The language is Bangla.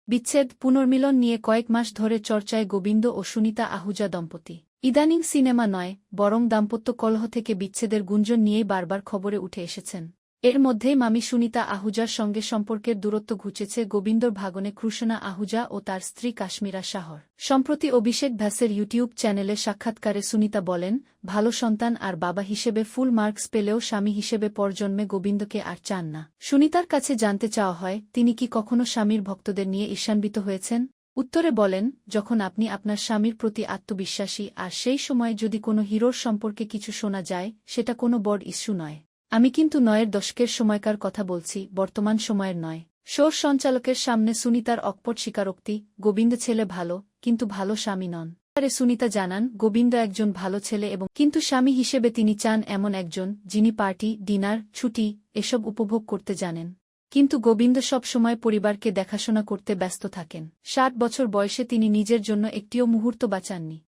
বিচ্ছেদ পুনর্মিলন নিয়ে কয়েক মাস ধরে চর্চায় গোবিন্দ ও সুনিতা আহুজা দম্পতি। ইদানিং সিনেমা নয়, বরং দাম্পত্য কলহ থেকে বিচ্ছেদের গুঞ্জন নিয়েই বারবার খবরে উঠে এসেছেন। এর মধ্যেই মামি সুনিতা আহুজার সঙ্গে সম্পর্কের দূরত্ব ঘুচেছে গোবিন্দর ভাগনে কৃষ্ণা আহুজা ও তার স্ত্রী কাশ্মীরা শাহর। সম্প্রতি অভিষেক ভ্যাসের ইউটিউব চ্যানেলে সাক্ষাৎকারে সুনিতা বলেন, ভালো সন্তান আর বাবা হিসেবে ফুল মার্কস পেলেও স্বামী হিসেবে পরজন্মে গোবিন্দকে আর চান না। সুনিতার কাছে জানতে চাওয়া হয়, তিনি কি কখনো স্বামীর ভক্তদের নিয়ে ঈর্ষান্বিত হয়েছেন? উত্তরে বলেন, যখন আপনি আপনার স্বামীর প্রতি আত্মবিশ্বাসী আর সেই সময়ে যদি কোনো হিরোর সম্পর্কে কিছু শোনা যায়, সেটা কোনো বড় ইস্যু নয়। আমি কিন্তু ৯-এর দশকের সময়কার কথা বলছি, বর্তমান সময়ের নয়। শোর সঞ্চালকের সামনে সুনিতার অকপট স্বীকারোক্তি, গোবিন্দ ছেলে ভালো, কিন্তু ভালো স্বামী নন। পরে সুনিতা জানান, গোবিন্দ একজন ভালো ছেলে এবং কিন্তু স্বামী হিসেবে তিনি চান এমন একজন, যিনি পার্টি, ডিনার, ছুটি এসব উপভোগ করতে জানেন। কিন্তু গোবিন্দ সব সময় পরিবারকে দেখাশোনা করতে ব্যস্ত থাকেন। ৬০ বছর বয়সে তিনি নিজের জন্য একটিও মুহূর্ত বাঁচাননি।